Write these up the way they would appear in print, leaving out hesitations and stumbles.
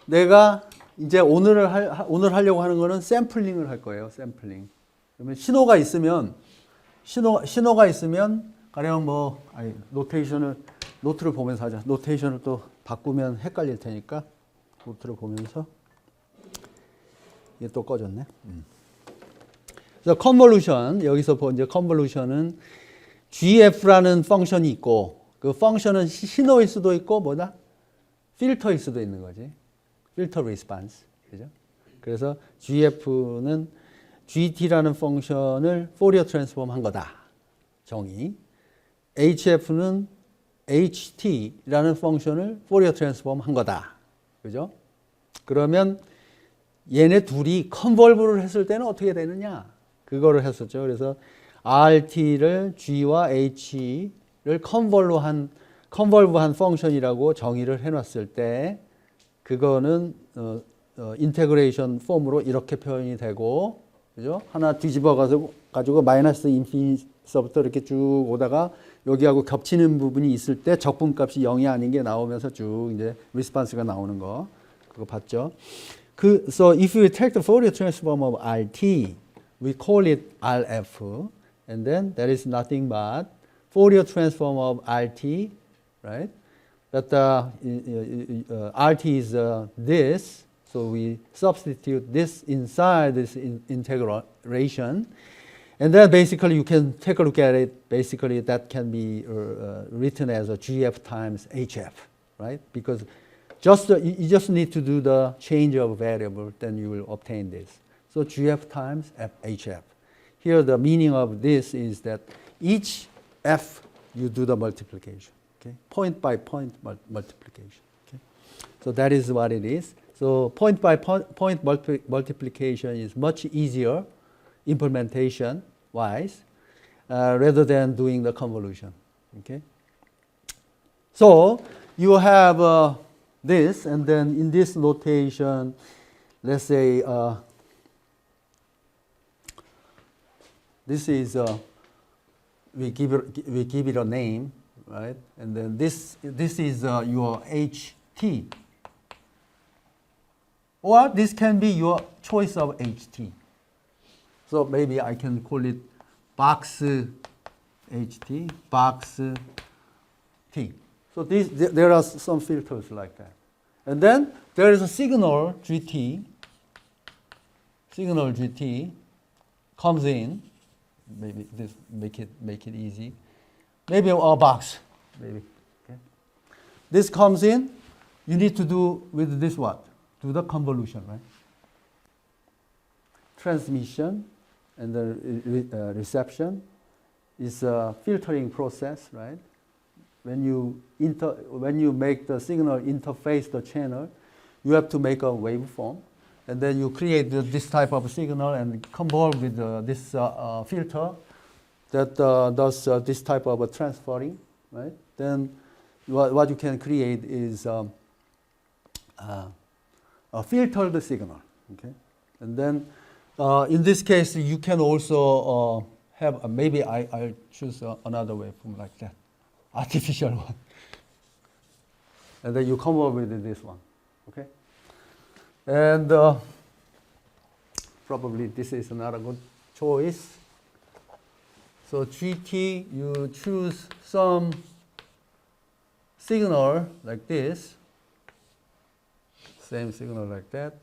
내가 이제 오늘 하려고 하는 거는 샘플링을 할 거예요. 샘플링. 그러면 신호가 있으면 가령 노트를 보면서 하자. 노테이션을 또 바꾸면 헷갈릴 테니까 노트를 보면서 이게 또 꺼졌네. 그래서 컨볼루션, 여기서 이제 컨볼루션은 GF라는 펑션이 있고 그 펑션은 신호일 수도 있고 뭐다? 필터일 수도 있는 거지. 필터 리스폰스. 그죠? 그래서 GF는 GT라는 펑션을 포리어 트랜스폼 한 거다. 정의. HF는 HT라는 펑션을 포리어 트랜스폼 한 거다. 그죠? 그러면 얘네 둘이 컨볼브를 했을 때는 어떻게 되느냐? 그거를 했었죠. 그래서 RT를 G와 H를 컨볼브한 펑션이라고 정의를 해놨을 때 그거는 인테그레이션 폼으로 이렇게 표현이 되고, 그죠? 하나 뒤집어 가지고 마이너스 인피니트서부터 이렇게 쭉 오다가 여기하고 겹치는 부분이 있을 때 적분값이 0이 아닌 게 나오면서 쭉 이제 리스폰스가 나오는 거 그거 봤죠? So if we take the Fourier transform of RT, we call it RF, and then that is nothing but Fourier transform of RT, right? That RT is this, so we substitute this inside this integration, and then basically you can take a look at it. Basically, that can be written as a GF times HF, right? Because you just need to do the change of variable, then you will obtain this. So GF times HF. Here the meaning of this is that each F you do the multiplication, okay? Point by point multiplication, okay? So that is what it is. So point by point multiplication is much easier implementation wise rather than doing the convolution, okay? So you have this, and then in this notation, let's say this is we give it a name, right? And then this is your HT, or this can be your choice of HT. So maybe I can call it box HT, box T. So there are some filters like that. And then there is a signal GT. Signal GT comes in. Maybe this make it easy. Maybe a box. Maybe. Okay. This comes in. You need to do with this what? Do the convolution, right? Transmission and the reception is a filtering process, right? When you make the signal interface the channel, you have to make a waveform, and then you create this type of signal and convolve with this filter that does this type of transferring, right? Then what you can create is a filtered signal, okay? And then in this case, you can also have maybe I'll choose another waveform like that. Artificial one. And then you come up with this one, okay? And probably this is not a good choice. So GT, you choose some signal like this, same signal like that.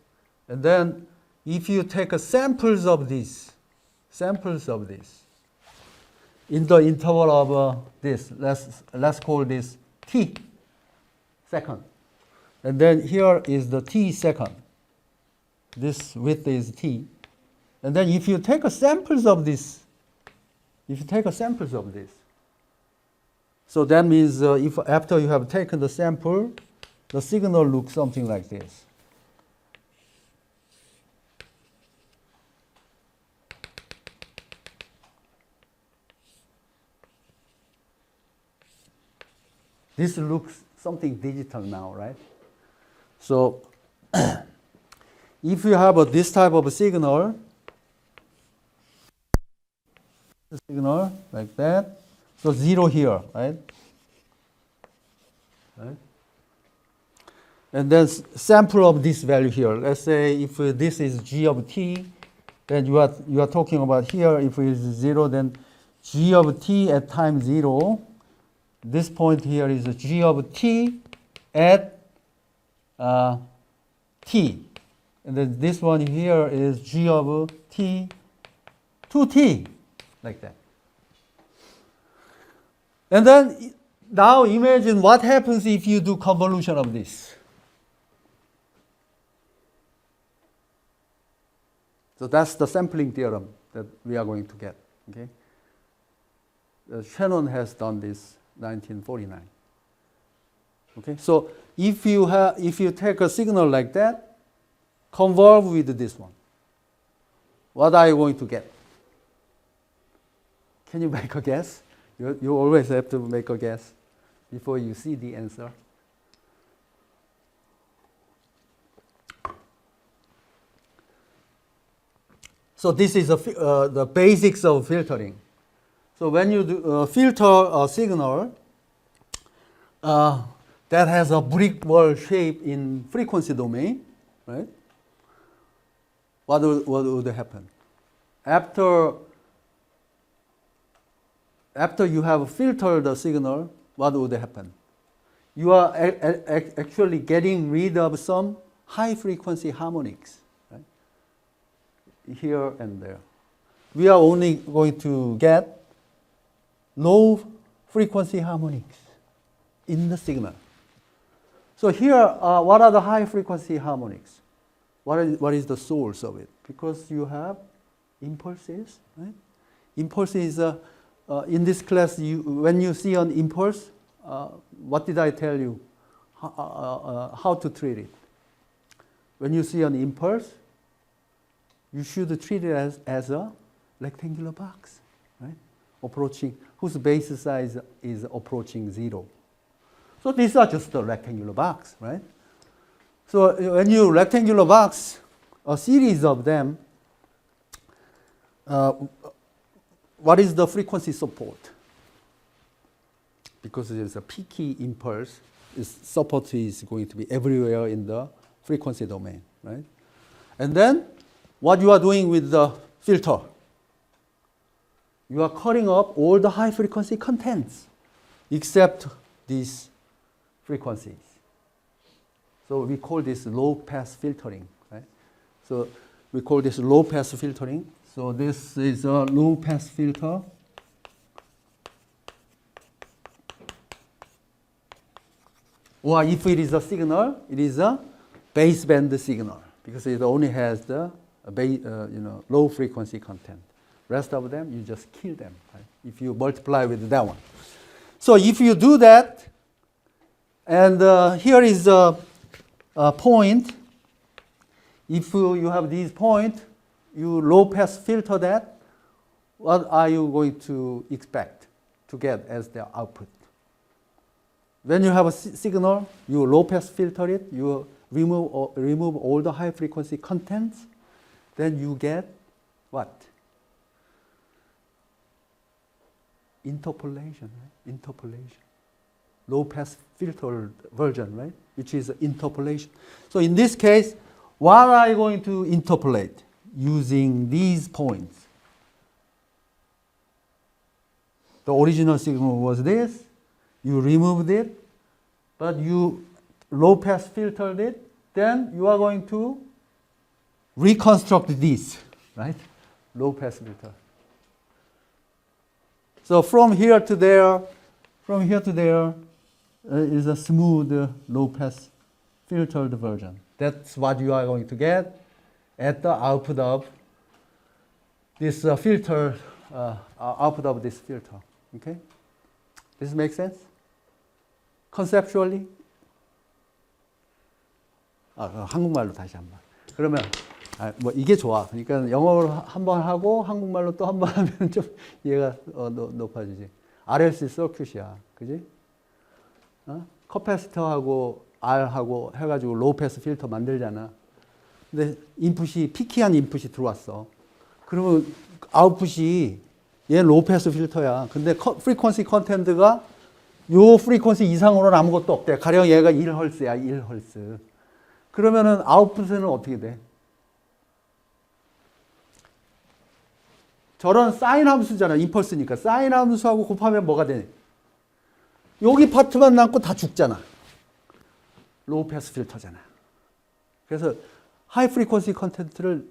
And then if you take samples of this, in the interval of this, let's call this t second. And then here is the t second. This width is t. And then if you take samples of this, so that means if after you have taken the sample, the signal looks something like this. This looks something digital now, right? So if you have this type of signal like that, so 0 here, right? and then sample of this value here. Let's say if this is g of t, then you are talking about here, if it is 0, then g of t at time 0. This point here is g of t at t. And then this one here is g of t to t, like that. And then now imagine what happens if you do convolution of this. So that's the sampling theorem that we are going to get. Okay? Shannon has done this 1949. Okay? So if you take a signal like that, convolve with this one, what are you going to get? Can you make a guess? You always have to make a guess before you see the answer. So this is the basics of filtering. So when you do, filter a signal that has a brick wall shape in frequency domain, right? What would happen? After you have filtered the signal, what would happen? You are actually getting rid of some high frequency harmonics, right? Here and there. We are only going to get low frequency harmonics in the signal. So here, what are the high frequency harmonics? What is the source of it? Because you have impulses, right? Impulses, in this class, when you see an impulse, what did I tell you? How to treat it? When you see an impulse, you should treat it as a rectangular box, right? Approaching, whose base size is approaching 0. So these are just a rectangular box, right? So when you rectangular box, a series of them, what is the frequency support? Because it is a peaky impulse, support is going to be everywhere in the frequency domain, right? And then what you are doing with the filter, you are cutting up all the high frequency contents except these frequencies. So we call this low pass filtering, right? So we call this low pass filtering. So this is a low pass filter. Or if it is a signal, it is a baseband signal because it only has the low frequency content. Rest of them, you just kill them, right? If you multiply with that one. So if you do that, and here is a point. If you have these points, you low pass filter that, what are you going to expect to get as the output? When you have a signal, you low pass filter it, you remove all the high frequency contents, then you get what? Interpolation, right? Interpolation. Low pass filtered version, right? Which is interpolation. So in this case, what are you going to interpolate? Using these points. The original signal was this, you removed it, but you low pass filtered it, then you are going to reconstruct this, right? Low pass filter. So from here to there is a smooth low pass filtered version. That's what you are going to get at the output of this filter, output of this filter. Okay? This makes sense? Conceptually? 한국말로 다시 한번. 그러면 뭐 이게 좋아. 그러니까 영어로 한번 하고 한국말로 또 한번 하면 좀 이해가 높아지지. RLC 서큐트야, 그지? 커패시터하고 R하고 해가지고 로우 패스 필터 만들잖아. 근데 인풋이 피키한 인풋이 들어왔어. 그러면 아웃풋이 얘 로우 패스 필터야. 근데 프리퀀시 컨텐트가 요 프리퀀시 이상으로는 아무것도 없대. 가령 얘가 1헐스야, 1헐스. 그러면은 아웃풋은 어떻게 돼? 저런 사인 함수잖아. 임펄스니까. 사인 함수하고 곱하면 뭐가 되니? 여기 파트만 남고 다 죽잖아. 로우 패스 필터잖아. 그래서 하이 프리퀀시 컨텐츠를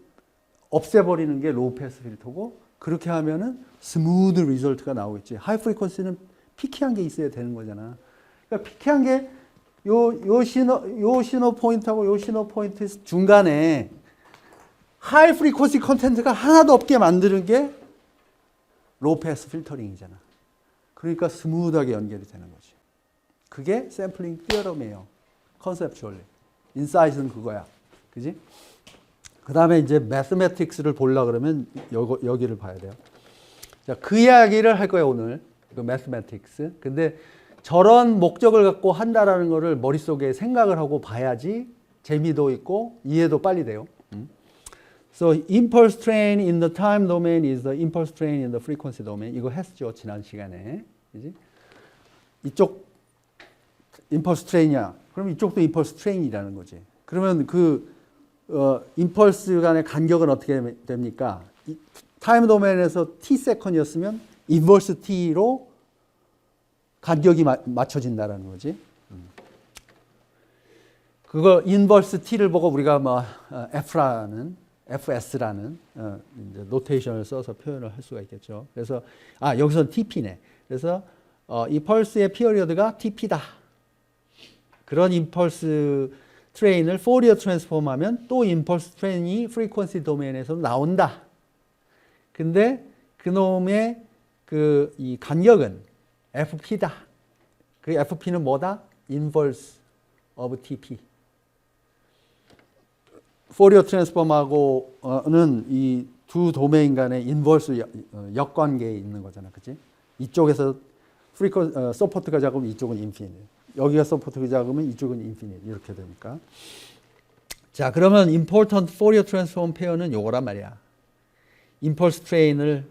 없애버리는 게 로우 패스 필터고, 그렇게 하면은 스무드 리절트가 나오겠지. 하이 프리퀀시는 피키한 게 있어야 되는 거잖아. 그러니까 피키한 게 요 신호 포인트하고 요 신호 포인트 중간에 하이 프리퀀시 컨텐츠가 하나도 없게 만드는 게 로우 패스 필터링이잖아. 그러니까 스무드하게 연결이 되는 거지. 그게 샘플링 티어럼이에요. 컨셉추얼리. 인사이트는 그거야. 그지? 그 다음에 이제 매스매틱스를 보려고 그러면 여기를 봐야 돼요. 자, 그 이야기를 할 거예요, 오늘. 그 매스매틱스. 근데 저런 목적을 갖고 한다라는 거를 머릿속에 생각을 하고 봐야지 재미도 있고 이해도 빨리 돼요. So impulse train in the time domain is the impulse train in the frequency domain. 이거 했죠, 지난 시간에. 그지? 이쪽 impulse train이야. 그럼 이쪽도 impulse train이라는 거지. 그러면 impulse 간의 간격은 어떻게 됩니까? 타임 도메인에서 t 세컨이었으면 inverse t로 간격이 맞춰진다라는 거지. 그거 inverse t를 보고 우리가 뭐 FS라는 이제 노테이션을 써서 표현을 할 수가 있겠죠. 그래서 여기서는 TP네. 그래서 이 펄스의 피어리어드가 TP다. 그런 임펄스 트레인을 포리어 트랜스폼하면 또 임펄스 트레인이 프리퀀시 도메인에서 나온다. 근데 그놈의 이 간격은 FP다. 그 FP는 뭐다? inverse of TP. 포리어 트랜스폼하고는 이 두 도메인 간의 인버스 역관계에 있는 거잖아. 그치? 이쪽에서 서포트가 작으면 이쪽은 인피니트. 여기가 서포트가 작으면 이쪽은 인피니트. 이렇게 되니까. 자, 그러면 important Fourier transform 페어는 요거란 말이야. 임펄스 트레인을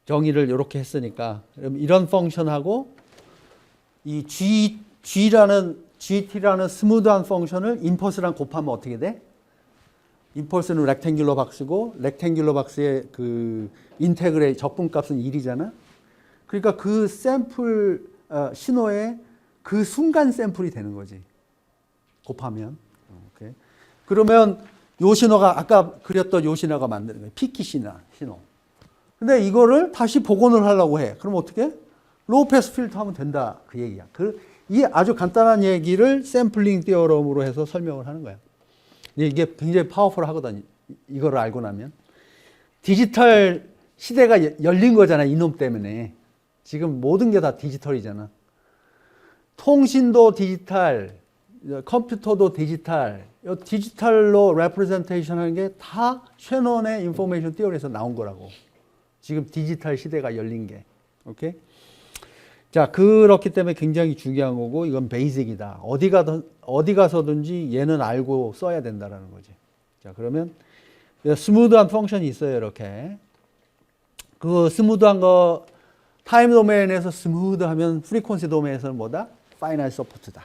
정의를 이렇게 했으니까, 그럼 이런 펑션하고 이 GT라는 스무드한 펑션을 임펄스랑 곱하면 어떻게 돼? 임펄스는 렉탱귤러 박스고, 렉탱귤러 박스의 그 인테그레이 적분값은 1이잖아. 그러니까 그 샘플 신호의 그 순간 샘플이 되는 거지. 곱하면. 오케이. 그러면 요 신호가 아까 그렸던 요 신호가 만드는 거예요. 피키 신호. 근데 이거를 다시 복원을 하려고 해. 그럼 어떻게? 로우 패스 필터 하면 된다. 그 얘기야. 이 아주 간단한 얘기를 샘플링 티어럼으로 해서 설명을 하는 거야. 이게 굉장히 파워풀하거든. 이거를 알고 나면. 디지털 시대가 열린 거잖아. 이놈 때문에. 지금 모든 게 다 디지털이잖아. 통신도 디지털, 컴퓨터도 디지털, 디지털로 레프레젠테이션 하는 게 다 셰넌의 인포메이션 티어리에서 나온 거라고. 지금 디지털 시대가 열린 게. 오케이? 자, 그렇기 때문에 굉장히 중요한 거고, 이건 베이직이다. 어디 가서든지 얘는 알고 써야 된다라는 거지. 자, 그러면 스무드한 펑션이 있어요, 이렇게. 그 스무드한 거 타임 도메인에서 스무드하면 프리퀀시 도메인에서는 뭐다? 파이나이트 서포트다.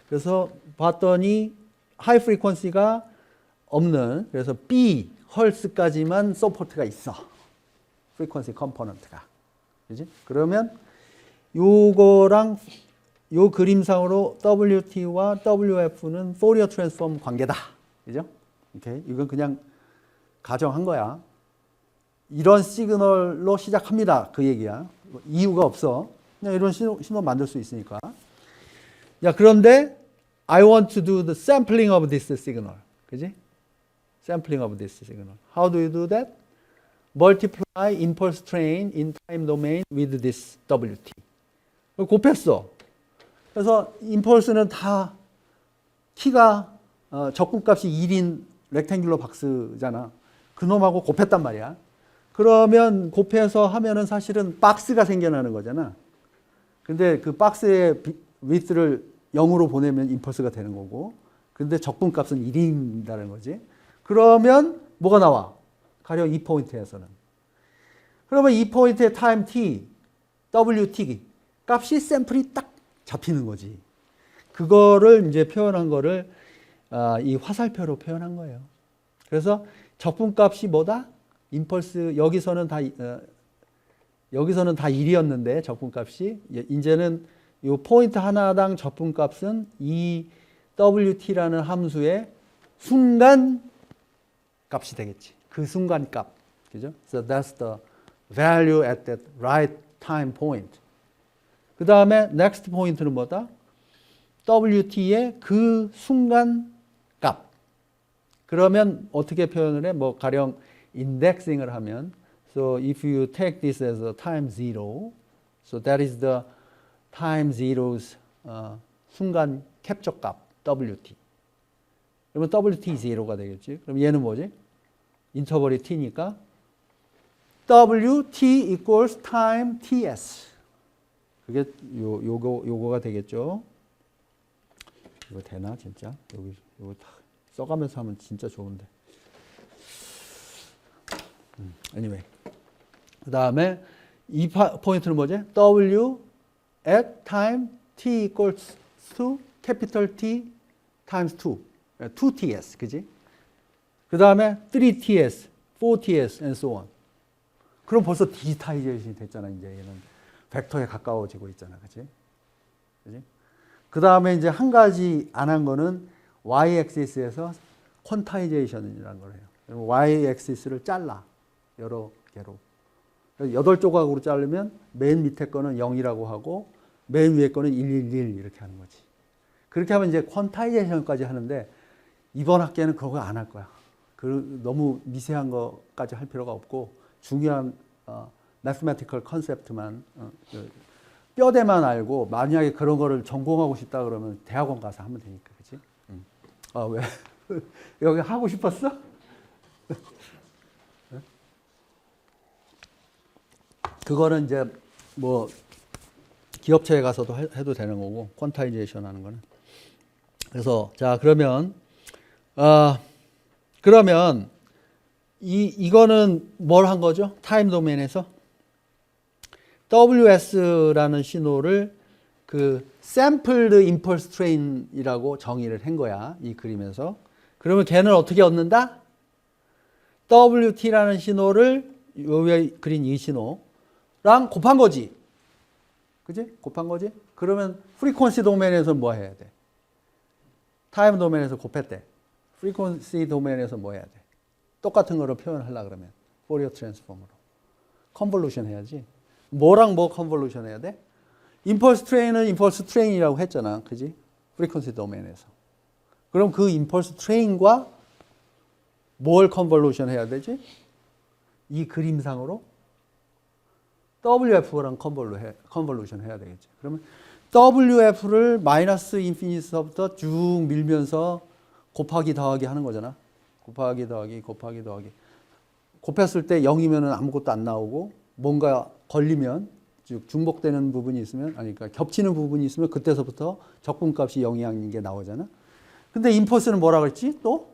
그래서 봤더니 하이 프리퀀시가 없는, 그래서 B 헐스까지만 서포트가 있어. 프리퀀시 컴포넌트가. 그지? 그러면 요거랑 요 그림상으로 WT와 WF는 포리어 트랜스폼 관계다. 그죠? 오케이. 이건 그냥 가정한 거야. 이런 시그널로 시작합니다. 그 얘기야. 이유가 없어. 그냥 이런 신호 만들 수 있으니까. 자, 그런데 I want to do the sampling of this signal. 그지? Sampling of this signal. How do you do that? Multiply impulse train in time domain with this WT. 곱했어. 그래서 임펄스는 다 키가 적분값이 1인 렉탱귤러 박스잖아. 그놈하고 곱했단 말이야. 그러면 곱해서 하면은 사실은 박스가 생겨나는 거잖아. 근데 그 박스의 위스를 0으로 보내면 임펄스가 되는 거고, 근데 적분값은 1인다는 거지. 그러면 뭐가 나와? 가령 이 포인트에서는. 그러면 이 포인트의 타임 t, wt, 값이 샘플이 딱 잡히는 거지. 그거를 이제 표현한 거를 이 화살표로 표현한 거예요. 그래서 적분값이 뭐다? 임펄스 여기서는 다 1이었는데 적분값이 이제는 이 포인트 하나당 적분값은 이 WT라는 함수의 순간 값이 되겠지. 그 순간 값. 그죠? So that's the value at that right time point. 그 다음에 next 포인트는 뭐다? WT의 그 순간 값. 그러면 어떻게 표현을 해? 뭐 가령 인덱싱을 하면 so if you take this as a time zero, so that is the time zero's 순간 캡처 값 WT. 그러면 WT zero가 되겠지. 그럼 얘는 뭐지? 인터벌이 t니까 WT equals time TS. 그게 요거가 되겠죠. 이거 되나 진짜? 요거 다 써가면서 하면 진짜 좋은데. Anyway. 그 다음에 이 포인트는 뭐지? W at time T equals to capital T times 2. 2TS. 그지? 그 다음에 3TS, 4TS, and so on. 그럼 벌써 디지타이제이션이 됐잖아, 이제 얘는. 벡터에 가까워지고 있잖아. 그지? 그지? 그 다음에 이제 한 가지 안 한 거는 y-axis에서 퀀타이제이션이라는 걸 해요. y-axis를 잘라. 여러 개로. 8조각으로 자르면 맨 밑에 거는 0이라고 하고 맨 위에 거는 111 이렇게 하는 거지. 그렇게 하면 이제 퀀타이제이션까지 하는데 이번 학기에는 그런 거 안 할 거야. 너무 미세한 거까지 할 필요가 없고 중요한 mathematical concept만 뼈대만 알고 만약에 그런 거를 전공하고 싶다 그러면 대학원 가서 하면 되니까. 그치? 아, 왜? 여기 하고 싶었어? 그거는 이제 뭐 기업체에 가서도 해도 되는 거고 퀀타이제이션 하는 거는. 그래서 자 그러면 이거는 뭘 한 거죠? 타임 도메인에서 WS라는 신호를 그 sampled impulse train이라고 정의를 한 거야. 이 그림에서. 그러면 걔는 어떻게 얻는다? WT라는 신호를 요 위에 그린 이 신호랑 곱한 거지. 그지? 곱한 거지? 그러면 프리퀀시 도메인에서 뭐 해야 돼? 타임 도메인에서 곱했대. 프리퀀시 도메인에서 뭐 해야 돼? 똑같은 거로 표현하려고 그러면 포리어 트랜스폼으로 컨볼루션 해야지. 뭐랑 뭐 컨볼루션 해야 돼? 임펄스 트레인은 임펄스 트레인이라고 했잖아. 그지? 프리퀀시 도메인에서. 그럼 그 임펄스 트레인과 뭘 컨볼루션 해야 되지? 이 그림상으로 WF랑 컨볼루션 해야 되겠지. 그러면 WF를 마이너스 인피니트서부터 쭉 밀면서 곱하기 더하기 하는 거잖아. 곱하기 더하기 곱하기 더하기. 곱했을 때 0이면 아무것도 안 나오고 뭔가 걸리면 즉 중복되는 부분이 있으면 아니 그러니까 겹치는 부분이 있으면 그때서부터 적분값이 0이라는 게 나오잖아. 근데 임펄스는 뭐라 그랬지? 또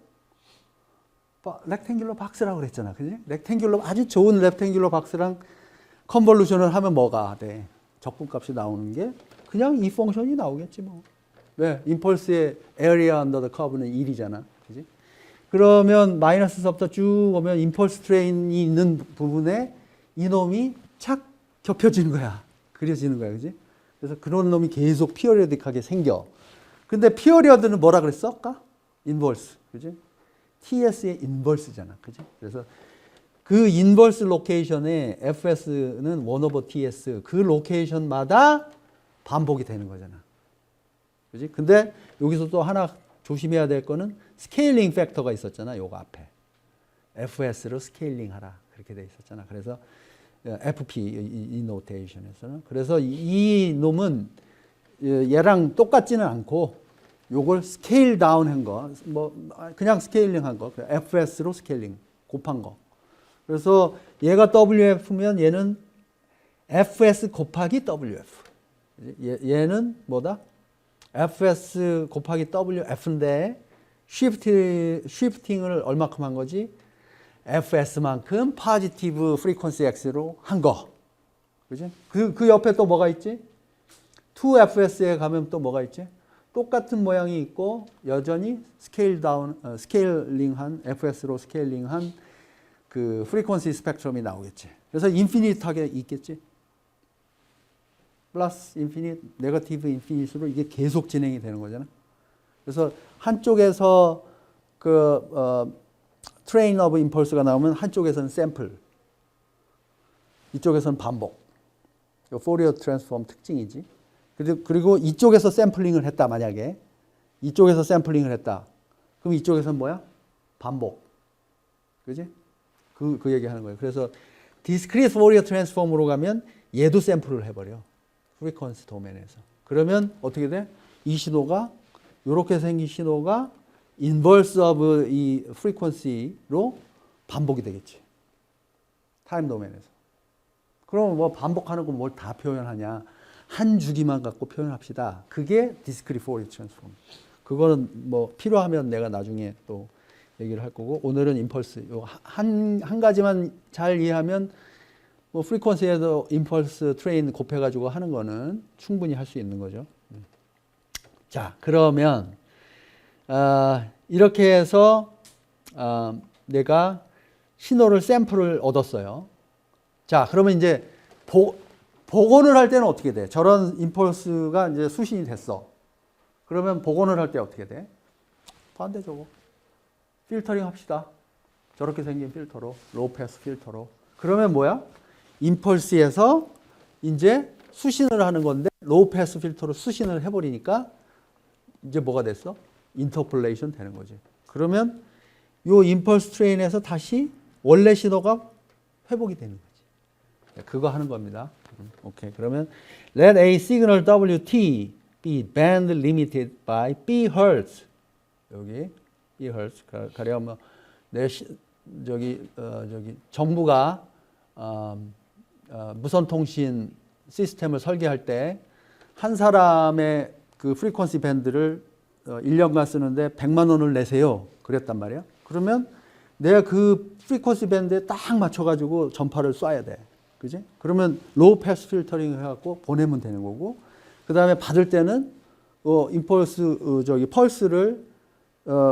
렉탱귤러 박스라고 그랬잖아. 그지? 렉탱귤러 아주 좋은 렉탱귤러 박스랑 컨볼루션을 하면 뭐가 돼? 적분값이 나오는 게 그냥 이 펑션이 나오겠지 뭐. 왜? 임펄스의 area under the curve는 1이잖아. 그지? 그러면 마이너스서부터 쭉 오면 임펄스 트레인이 있는 부분에 이놈이 착 겹쳐지는 거야. 그려지는 거야. 그지? 그래서 그런 놈이 계속 피어리어딕하게 생겨. 근데 피어리어드는 뭐라 그랬어? 아까? 인버스. 그지? TS의 인버스잖아. 그지? 그래서 그 인버스 로케이션에 FS는 1/TS 그 로케이션마다 반복이 되는 거잖아. 그지? 근데 여기서 또 하나 조심해야 될 거는 스케일링 팩터가 있었잖아. 요거 앞에. FS로 스케일링 하라. 그렇게 돼 있었잖아. 그래서 FP 이 노테이션에서는. 그래서 이 놈은 얘랑 똑같지는 않고 요걸 스케일 다운 한 거. 뭐 그냥 스케일링 한 거. FS로 스케일링 곱한 거. 그래서 얘가 WF면 얘는 FS 곱하기 WF. 얘는 뭐다? FS 곱하기 WF인데 쉬프팅을 얼마큼 한 거지? FS만큼 포지티브 프리퀀시 X로 한 거. 그지? 그 옆에 또 뭐가 있지? 2FS에 가면 또 뭐가 있지? 똑같은 모양이 있고 여전히 스케일링한 FS로 스케일링한 그 프리퀀시 스펙트럼이 나오겠지. 그래서 인피니트하게 있겠지. 플러스 인피니트, 네거티브 인피니트로 이게 계속 진행이 되는 거잖아. 그래서 한쪽에서 트레인 오브 임펄스가 나오면 한쪽에서는 샘플, 이쪽에서는 반복. 포리어 트랜스폼 특징이지. 그리고 이쪽에서 샘플링을 했다, 만약에. 이쪽에서 샘플링을 했다. 그럼 이쪽에서는 뭐야? 반복. 그지? 그 얘기 하는 거예요. 그래서 디스크리트 포리어 트랜스폼으로 가면 얘도 샘플을 해버려. 프리퀀시 도메인에서. 그러면 어떻게 돼? 이 신호가, 이렇게 생긴 신호가 인버스 오브 이 프리퀀시로 반복이 되겠지. 타임 도메인에서. 그럼 뭐 반복하는 거 뭘 다 표현하냐? 한 주기만 갖고 표현합시다. 그게 디스크리트 포리어 트랜스폼. 그거는 뭐 필요하면 내가 나중에 또 얘기를 할 거고, 오늘은 임펄스 한 가지만 잘 이해하면 뭐 프리퀀시에서 임펄스 트레인 곱해가지고 하는 거는 충분히 할 수 있는 거죠. 자, 그러면 이렇게 해서 내가 신호를 샘플을 얻었어요. 자, 그러면 이제 복원을 할 때는 어떻게 돼? 저런 임펄스가 이제 수신이 됐어. 그러면 복원을 할 때 어떻게 돼? 안 돼, 저거. 필터링 합시다. 저렇게 생긴 필터로, 로우 패스 필터로. 그러면 뭐야? 임펄스에서 이제 수신을 하는 건데, 로우 패스 필터로 수신을 해버리니까 이제 뭐가 됐어? 인터폴레이션 되는 거지. 그러면 요 임펄스 트레인에서 다시 원래 신호가 회복이 되는 거지. 그거 하는 겁니다. 오케이. 그러면 let a signal WT be band limited by B hertz. 여기 B hertz. 가령 뭐 저기 정부가 무선 통신 시스템을 설계할 때 한 사람의 그 프리퀀시 밴드를 1년간 쓰는데 100만 원을 내세요. 그랬단 말이야. 그러면 내가 그 프리퀀시 밴드에 딱 맞춰가지고 전파를 쏴야 돼. 그지? 그러면 로우 패스 필터링을 해갖고 보내면 되는 거고, 그 다음에 받을 때는 펄스를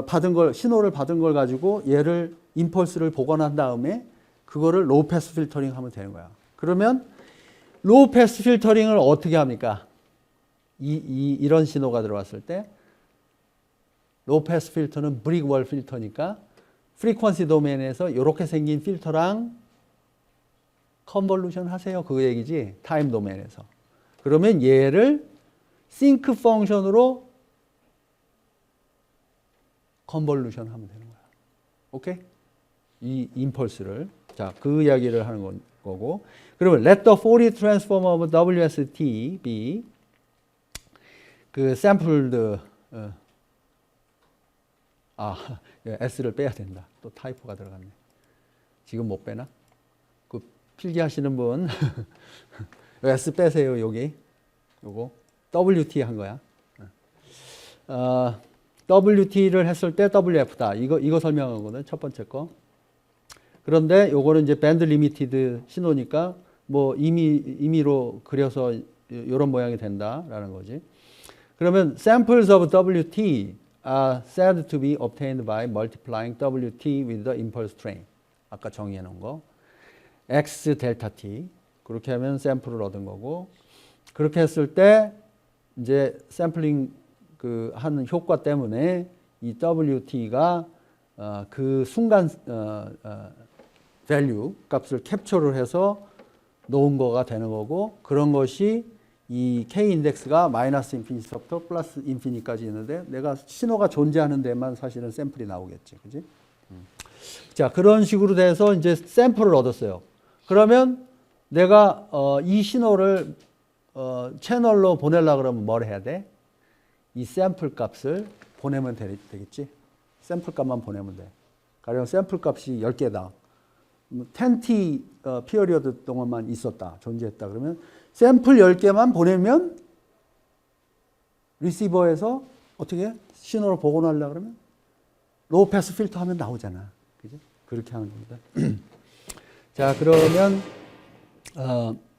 받은 걸, 신호를 받은 걸 가지고 얘를 임펄스를 복원한 다음에 그거를 로우 패스 필터링 하면 되는 거야. 그러면 로우 패스 필터링을 어떻게 합니까? 이런 신호가 들어왔을 때 로우 패스 필터는 브릭월 필터니까 프리퀀시 도메인에서 이렇게 생긴 필터랑 컨볼루션 하세요. 그 얘기지. 타임 도메인에서. 그러면 얘를 싱크 펑션으로 컨볼루션 하면 되는 거야. 오케이? 이 임펄스를. 자, 그 이야기를 하는 거고. 그러면 let the Fourier transform of WST be 그 sampled S를 빼야 된다. 또 타이포가 들어갔네. 지금 못 빼나? 그 필기하시는 분 S 빼세요. 여기 요거 WT 한 거야. WT를 했을 때 WF다. 이거 설명하거든. 첫 번째 거. 그런데 요거는 이제 밴드 리미티드 신호니까 뭐 임의로 그려서 이런 모양이 된다라는 거지. 그러면 samples of WT are said to be obtained by multiplying WT with the impulse train. 아까 정의해 놓은 거. X 델타 T. 그렇게 하면 샘플을 얻은 거고, 그렇게 했을 때 이제 샘플링 그 하는 효과 때문에 이 WT가 그 순간 value 값을 캡처를 해서 놓은 거가 되는 거고, 그런 것이 이 K 인덱스가 마이너스 인피니트부터 플러스 인피니까지 있는데 내가 신호가 존재하는 데만 사실은 샘플이 나오겠지. 그지? 자, 그런 식으로 돼서 이제 샘플을 얻었어요. 그러면 내가 이 신호를 채널로 보내려고 그러면 뭘 해야 돼? 이 샘플 값을 보내면 되겠지? 샘플 값만 보내면 돼. 가령 샘플 값이 10개다. 10t 피어리어드 동안만 있었다. 존재했다. 그러면 샘플 10개만 보내면 리시버에서 어떻게 신호를 복원하려고 그러면 로우 패스 필터 하면 나오잖아. 그죠? 그렇게 하는 겁니다. 자, 그러면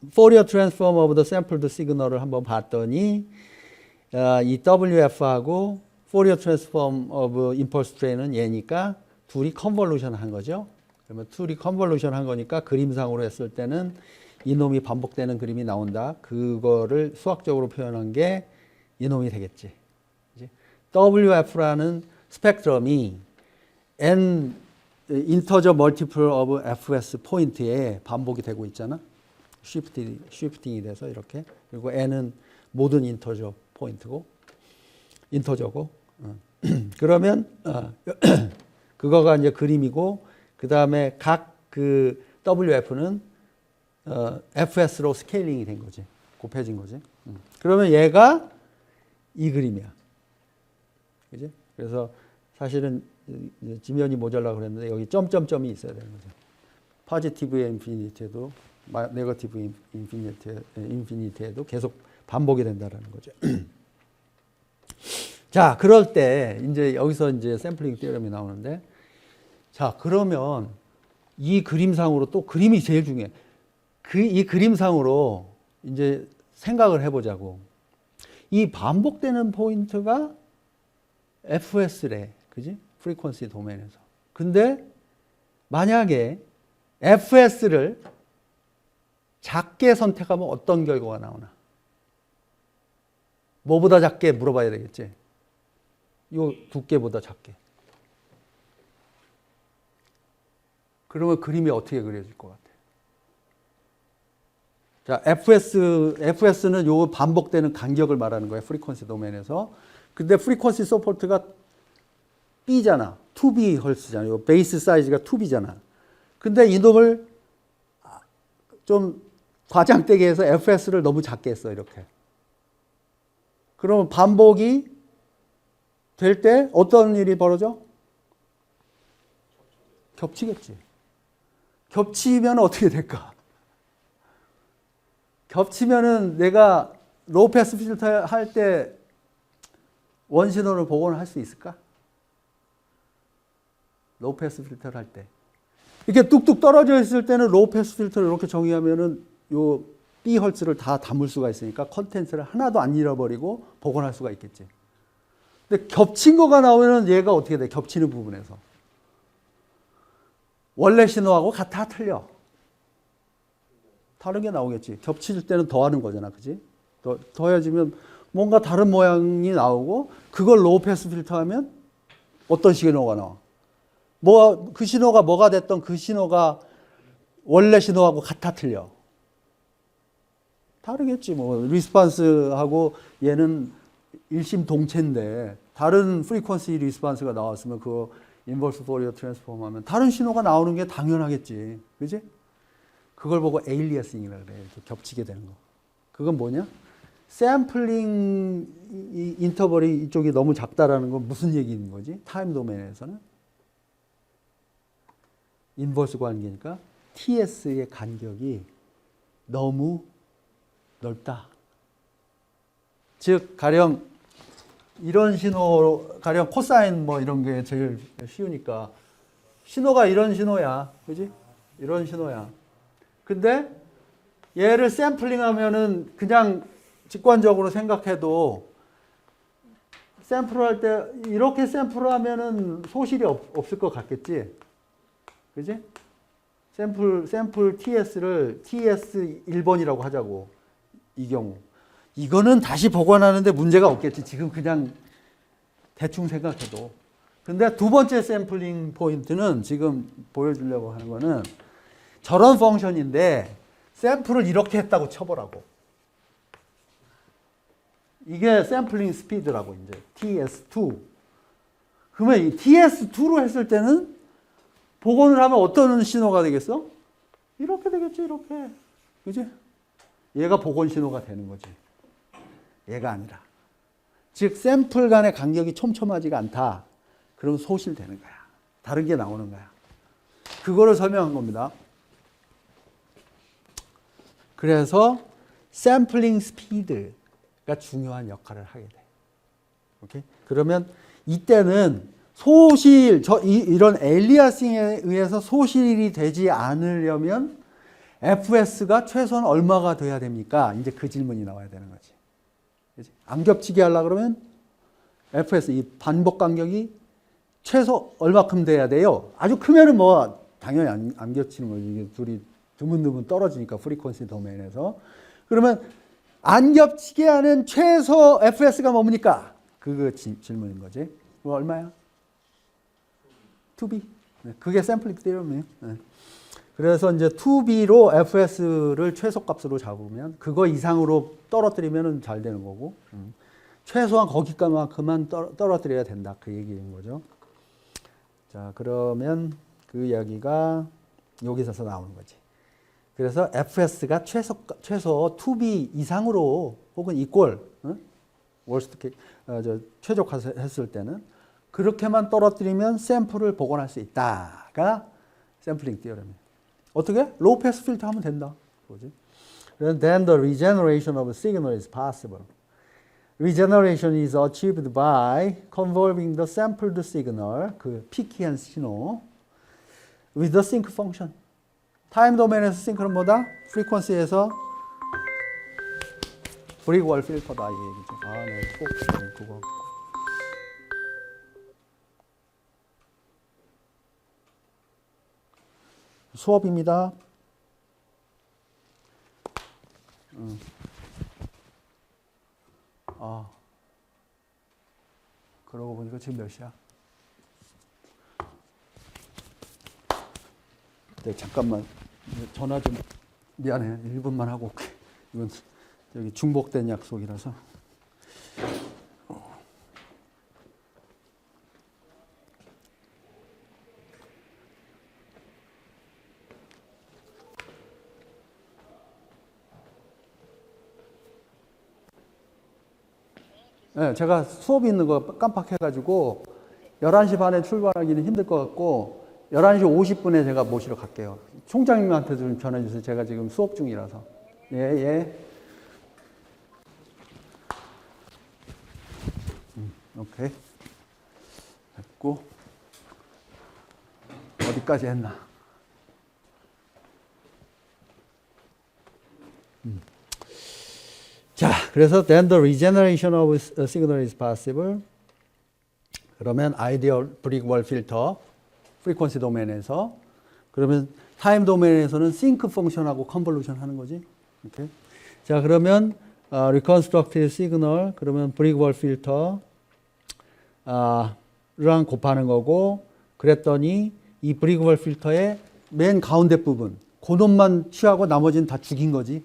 Fourier transform of the sampled signal을 한번 봤더니 이 WF하고 Fourier transform of impulse train은 얘니까 둘이 컨볼루션 한 거죠. 그러면 둘이 컨볼루션 한 거니까 그림상으로 했을 때는 이놈이 반복되는 그림이 나온다. 그거를 수학적으로 표현한 게 이놈이 되겠지. WF라는 스펙트럼이 n 인터저 멀티플 오브 fs 포인트에 반복이 되고 있잖아. 쉬프팅이 돼서 이렇게. 그리고 n은 모든 인터저 포인트고 인터저고. 그러면 그거가 이제 그림이고 그 다음에 각 그 WF는 fs로 스케일링이 된 거지. 곱해진 거지. 그러면 얘가 이 그림이야. 그지? 그래서 사실은 지면이 모자라 그랬는데 여기 점점점이 있어야 되는 거죠. 포지티브의 인피니티에도 네거티브 인피니티에도 계속 반복이 된다라는 거죠. 자, 그럴 때 이제 여기서 이제 샘플링 티어럼이 나오는데, 자, 그러면 이 그림상으로 또 그림이 제일 중요해. 이 그림상으로 이제 생각을 해보자고. 이 반복되는 포인트가 FS래. 그지? 프리퀀시 도메인에서. 근데 만약에 FS를 작게 선택하면 어떤 결과가 나오나? 뭐보다 작게 물어봐야 되겠지? 요 두께보다 작게. 그러면 그림이 어떻게 그려질 것 같아? 자, FS는 요 반복되는 간격을 말하는 거예요. 프리퀀시 도메인에서. 근데 프리퀀시 서포트가 B잖아. 2B 헐스잖아. 요 베이스 사이즈가 2B잖아. 근데 이놈을 좀 과장되게 해서 FS를 너무 작게 했어. 이렇게. 그러면 반복이 될 때 어떤 일이 벌어져? 겹치겠지. 겹치면 어떻게 될까? 겹치면은 내가 로우 패스 필터 할 때 원신호를 복원을 할 수 있을까? 로우 패스 필터를 할 때. 이렇게 뚝뚝 떨어져 있을 때는 로우 패스 필터를 이렇게 정의하면은 요 B 헐츠를 다 담을 수가 있으니까 컨텐츠를 하나도 안 잃어버리고 복원할 수가 있겠지. 근데 겹친 거가 나오면은 얘가 어떻게 돼? 겹치는 부분에서. 원래 신호하고 같아 틀려. 다른 게 나오겠지. 겹칠 때는 더하는 거잖아. 그지? 더해지면 뭔가 다른 모양이 나오고 그걸 로우 패스 필터 하면 어떤 신호가 나와? 그 신호가 뭐가 됐던 그 신호가 원래 신호하고 같아 틀려. 다르겠지. 뭐 리스폰스하고 얘는 일심동체인데 다른 프리퀀시 리스폰스가 나왔으면 그거 인버스 포리어 트랜스폼 하면 다른 신호가 나오는 게 당연하겠지. 그지? 그걸 보고 에일리어싱이라고 그래. 이렇게 겹치게 되는 거. 그건 뭐냐? 샘플링 인터벌이 이쪽이 너무 작다라는 건 무슨 얘기인 거지? 타임 도메인에서는 인버스 관계니까 TS의 간격이 너무 넓다. 즉 가령 이런 신호, 가령 코사인 뭐 이런 게 제일 쉬우니까 신호가 이런 신호야. 그지? 이런 신호야. 근데 얘를 샘플링하면은 그냥 직관적으로 생각해도 샘플할 때 이렇게 샘플하면은 소실이 없을 것 같겠지? 그지? 샘플 TS를 TS 1번이라고 하자고. 이 경우. 이거는 다시 복원하는데 문제가 없겠지. 지금 그냥 대충 생각해도. 근데 두 번째 샘플링 포인트는 지금 보여주려고 하는 거는 저런 펑션인데 샘플을 이렇게 했다고 쳐보라고. 이게 샘플링 스피드라고 이제 TS2. 그러면 이 TS2로 했을 때는 복원을 하면 어떤 신호가 되겠어? 이렇게 되겠지, 이렇게. 그지? 얘가 복원 신호가 되는 거지. 얘가 아니라. 즉 샘플 간의 간격이 촘촘하지가 않다. 그럼 소실되는 거야. 다른 게 나오는 거야. 그거를 설명한 겁니다. 그래서 샘플링 스피드가 중요한 역할을 하게 돼. 오케이? 그러면 이때는 소실, 이런 엘리아싱에 의해서 소실이 되지 않으려면 FS가 최소한 얼마가 돼야 됩니까? 이제 그 질문이 나와야 되는 거지. 그치? 안 겹치게 하려고 그러면 FS, 이 반복 간격이 최소 얼마큼 돼야 돼요? 아주 크면은 뭐 당연히 안 겹치는 거지. 이게 둘이 드문드문 떨어지니까 프리퀀시 도메인에서. 그러면 안 겹치게 하는 최소 FS가 뭡니까? 그거 질문인 거지. 그거 얼마야? 2B. 네, 그게 샘플링 theorem이에요. 네. 그래서 이제 2B로 FS를 최소값으로 잡으면 그거 이상으로 떨어뜨리면 잘 되는 거고 최소한 거기까지만큼만 떨어뜨려야 된다. 그 얘기인 거죠. 자, 그러면 그 이야기가 여기서 나오는 거지. 그래서 FS가 최소 2B 이상으로 혹은 이꼴 월스트 케이스 최적화했을 때는 그렇게만 떨어뜨리면 샘플을 복원할 수 있다가 샘플링 티어럼이에요. 어떻게? 로우 패스 필터 하면 된다. 뭐지? Then the regeneration of a signal is possible. Regeneration is achieved by convolving the sampled signal, 그 피키한 신호, with the sync function. 타임 도메인에서 싱크는 뭐다? 프리퀀시에서 브릭월 필터다 이 얘기죠. 아, 네, 꼭 그거. 수업입니다. 아, 그러고 보니까 지금 몇 시야? 네, 잠깐만 전화 좀 미안해. 1분만 하고 올게. 이건 여기 중복된 약속이라서. 네, 제가 수업이 있는 거 깜빡해가지고 11시 반에 출발하기는 힘들 것 같고 11시 50분에 제가 모시러 갈게요. 총장님한테 좀 전해주세요. 제가 지금 수업 중이라서. 예, 예. 오케이. 됐고. 어디까지 했나? 자, 그래서 then the regeneration of a signal is possible. 그러면 아이디어 브릭월 필터 프리퀀시 도메인에서 그러면 타임 도메인에서는 싱크 펑션하고 컨볼루션 하는 거지. 이렇게. 자, 그러면 reconstructed signal 그러면 브릭월 필터 랑 곱하는 거고 그랬더니 이 브릭월 필터의 맨 가운데 부분 그놈만 취하고 나머지는 다 죽인 거지.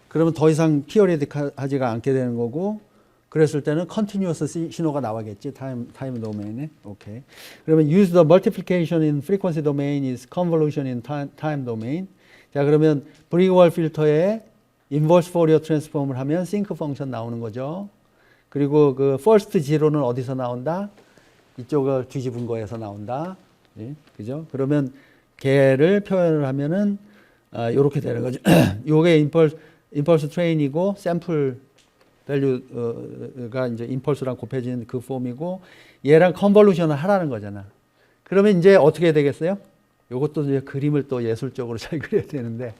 그러면 더 이상 피어리딕하지가 않게 되는 거고 그랬을 때는 continuous 신호가 나와겠지. 타임 도메인에. 오케이. 그러면 use the multiplication in frequency domain is convolution in time domain. 자, 그러면 브릭월 필터에 inverse Fourier transform을 하면 싱크 펑션 나오는 거죠. 그리고 그 first zero는 어디서 나온다? 이쪽을 뒤집은 거에서 나온다. 예? 그죠? 그러면 걔를 표현을 하면은 요렇게 되는 거죠. 요게 임펄스 트레인이고 샘플 밸류가 이제 임펄스랑 곱해지는 그 폼이고 얘랑 컨볼루션을 하라는 거잖아. 그러면 이제 어떻게 되겠어요? 요것도 이제 그림을 또 예술적으로 잘 그려야 되는데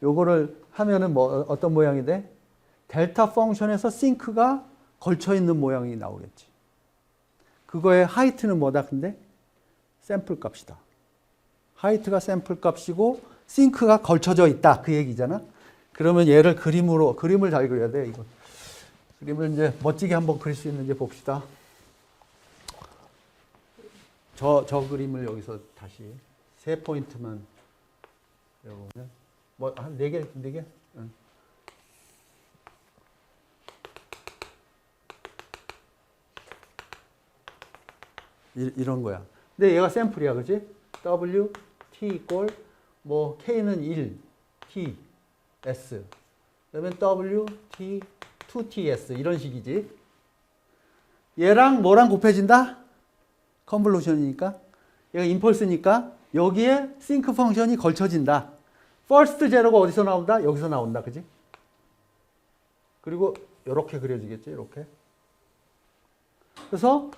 요거를 하면은 뭐 어떤 모양이 돼? 델타 펑션에서 싱크가 걸쳐 있는 모양이 나오겠지. 그거의 하이트는 뭐다? 근데 샘플 값이다. 하이트가 샘플 값이고 싱크가 걸쳐져 있다. 그 얘기잖아. 그러면 얘를 그림을 잘 그려야 돼. 이거. 그림을 이제 멋지게 한번 그릴 수 있는지 봅시다. 저 그림을 여기서 다시 세 포인트만 배워보면 뭐 한 네 개? 응. 이런 거야. 근데 얘가 샘플이야, 그지? W, T 이꼴, 뭐, K는 1, T, S. 그러면 W, T, 2TS. 이런 식이지. 얘랑 뭐랑 곱해진다? 컨볼루션이니까. 얘가 임펄스니까 여기에 싱크 펑션이 걸쳐진다. 퍼스트 제로가 어디서 나온다? 여기서 나온다, 그지? 그리고 이렇게 그려지겠지, 이렇게. 그래서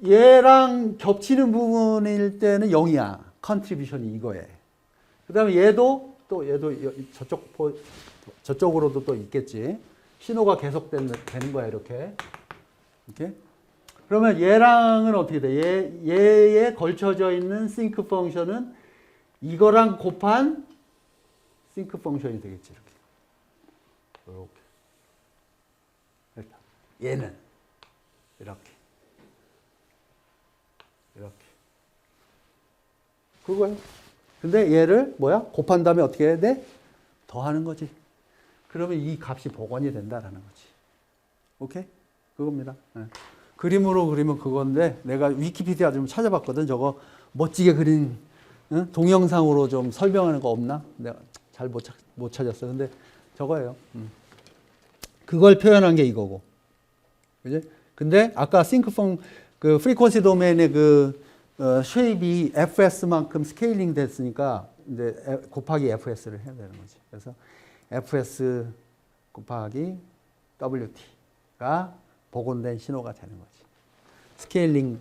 얘랑 겹치는 부분일 때는 0이야. 컨트리뷰션이 이거에. 그다음에 얘도 저쪽으로도 또 있겠지. 신호가 계속 되는 거야, 이렇게. 그러면 얘랑은 어떻게 돼? 얘에 걸쳐져 있는 싱크 펑션은 이거랑 곱한 싱크 펑션이 되겠지, 이렇게. 얘는 이렇게. 그거예요. 근데 얘를 뭐야? 곱한 다음에 어떻게 해야 돼? 더하는 거지. 그러면 이 값이 복원이 된다라는 거지. 오케이? 그겁니다. 네. 그림으로 그리면 그건데 내가 위키피디아 좀 찾아봤거든. 저거 멋지게 그린 동영상으로 좀 설명하는 거 없나? 내가 잘 못 찾았어. 근데 저거예요. 그걸 표현한 게 이거고. 그지? 근데 아까 싱크펑 그 프리퀀시 도메인의 그 쉐입이 fs만큼 스케일링 됐으니까 이제 곱하기 fs를 해야 되는 거지. 그래서 fs 곱하기 wt가 복원된 신호가 되는 거지. 스케일링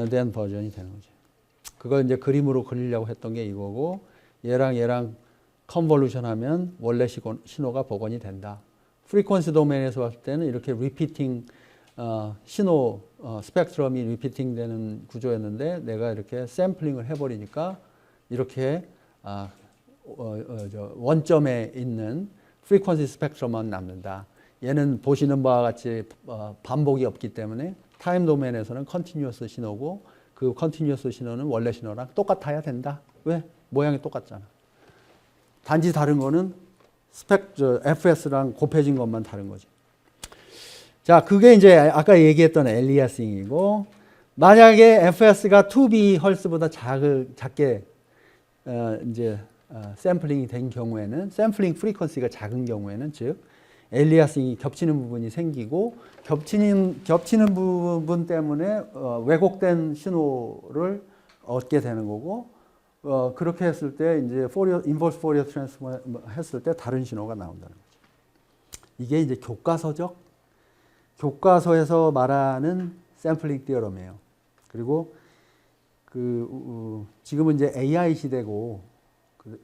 된 버전이 되는 거지. 그걸 이제 그림으로 그리려고 했던 게 이거고, 얘랑 컨볼루션 하면 원래 신호가 복원이 된다. 프리퀀시 도메인에서 봤을 때는 이렇게 리피팅 신호 스펙트럼이 리피팅 되는 구조였는데 내가 이렇게 샘플링을 해버리니까 이렇게 원점에 있는 프리퀀시 스펙트럼만 남는다. 얘는 보시는 바와 같이 반복이 없기 때문에 타임 도메인에서는 컨티뉴어스 신호고 그 컨티뉴어스 신호는 원래 신호랑 똑같아야 된다. 왜? 모양이 똑같잖아. 단지 다른 거는 FS랑 곱해진 것만 다른 거지. 자, 그게 이제 아까 얘기했던 엘리아싱이고, 만약에 FS가 2B 헐스보다 작게 이제 샘플링이 된 경우에는, 샘플링 프리퀀시가 작은 경우에는, 즉 엘리아싱이 겹치는 부분이 생기고 겹치는 부분 때문에 왜곡된 신호를 얻게 되는 거고, 그렇게 했을 때 이제 인버스 포리어 트랜스폼 했을 때 다른 신호가 나온다는 거죠. 이게 이제 교과서에서 말하는 샘플링 티어럼이에요. 그리고 지금은 이제 AI 시대고,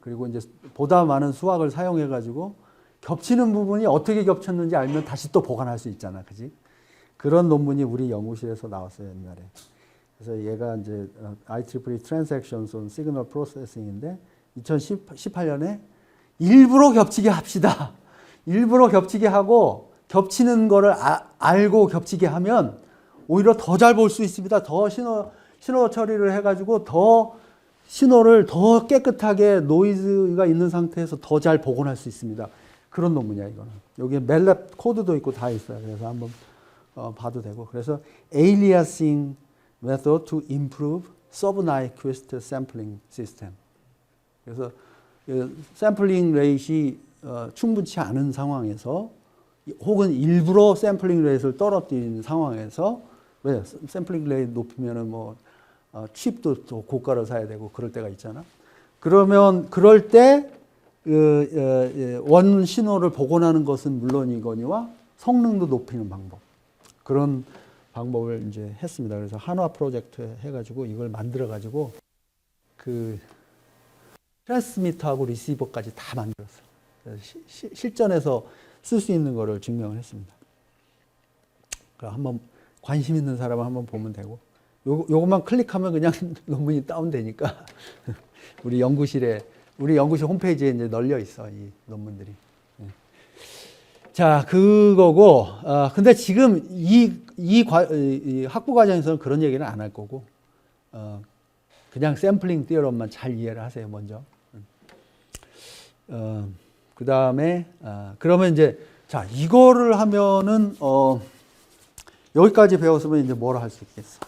그리고 이제 보다 많은 수학을 사용해 가지고 ገብ치는 부분이 어떻게 겹쳤는지 알면 다시 또 보관할 수 있잖아, 그지? 그런 논문이 우리 연구실에서 나왔어요, 옛날에. 그래서 얘가 이제 IEEE Transactions on Signal Processing인데 2018년에 일부러 겹치게 합시다. 일부러 겹치게 하고 겹치는 거를 알고 겹치게 하면 오히려 더 잘 볼 수 있습니다. 더 신호 처리를 해가지고 더 신호를 더 깨끗하게 노이즈가 있는 상태에서 더 잘 복원할 수 있습니다. 그런 논문이야, 이거는. 여기에 멜랩 코드도 있고 다 있어요. 그래서 한번 봐도 되고. 그래서 aliasing method to improve sub-Nyquist sampling system. 그래서 샘플링 레이트이 충분치 않은 상황에서 혹은 일부러 샘플링 레이트를 떨어뜨리는 상황에서, 왜 샘플링 레이트 높이면은 뭐 칩도 또 고가를 사야 되고 그럴 때가 있잖아. 그럴 때 원 신호를 복원하는 것은 물론이거니와 성능도 높이는 방법, 그런 방법을 이제 했습니다. 그래서 한화 프로젝트 해가지고 이걸 만들어가지고 그 트랜스미터하고 리시버까지 다 만들었어요. 실전에서 쓸 수 있는 거를 증명을 했습니다. 한번 관심 있는 사람은 한번 보면 되고, 요것만 클릭하면 그냥 논문이 다운되니까 우리 연구실 홈페이지에 이제 널려 있어, 이 논문들이. 자, 그거고, 근데 지금 이 학부 과정에서는 그런 얘기는 안 할 거고, 그냥 샘플링 티어럼만 잘 이해를 하세요, 먼저. 그 다음에, 그러면 이제, 자, 이거를 하면은, 여기까지 배웠으면 이제 뭐라 할 수 있겠어.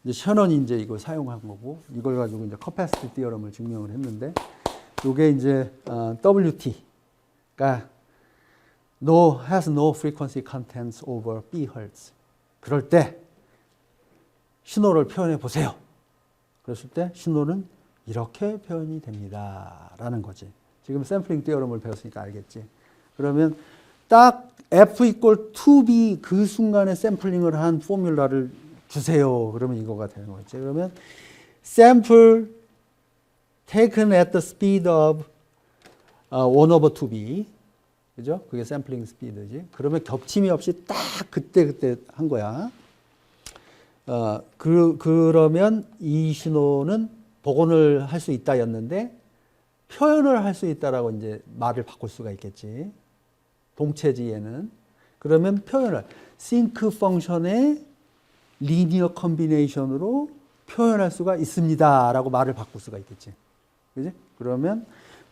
이제 셔넌이 이제 이걸 사용한 거고, 이걸 가지고 이제 커패시티 티어럼을 증명을 했는데, 요게 이제, WT가 has no frequency contents over B Hz. 그럴 때, 신호를 표현해 보세요. 그랬을 때, 신호는 이렇게 표현이 됩니다. 라는 거지. 지금 샘플링 티어럼을 배웠으니까 알겠지. 그러면 딱 F equal 2B 그 순간에 샘플링을 한 포뮬라를 주세요. 그러면 이거가 되는 거지. 그러면 sample taken at the speed of 1/2b. 그죠? 그게 샘플링 스피드지. 그러면 겹침이 없이 딱 그때 한 거야. 그러면 이 신호는 복원을 할 수 있다였는데 표현을 할 수 있다라고 이제 말을 바꿀 수가 있겠지. 동체지에는. 그러면 표현을 싱크 펑션의 리니어 컨비네이션으로 표현할 수가 있습니다라고 말을 바꿀 수가 있겠지. 그지? 그러면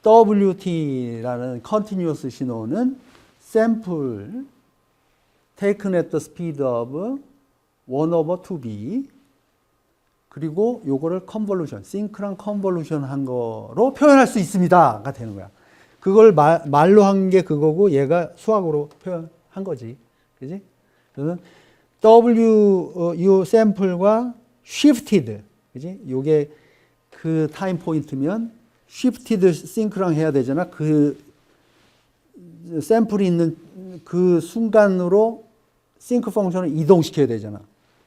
WT라는 continuous 신호는 sample taken at the speed of 1/2b 그리고 요거를 convolution, 싱크랑 convolution 한 거로 표현할 수 있습니다가 되는 거야. 그걸 말로 한 게 그거고 얘가 수학으로 표현한 거지. 그지? 그러면 요 sample과 shifted, 그지? 요게 그 타임 포인트면 shifted 싱크랑 해야 되잖아. 그 샘플이 있는 그 순간으로 싱크 펑션을 이동시켜야 되잖아.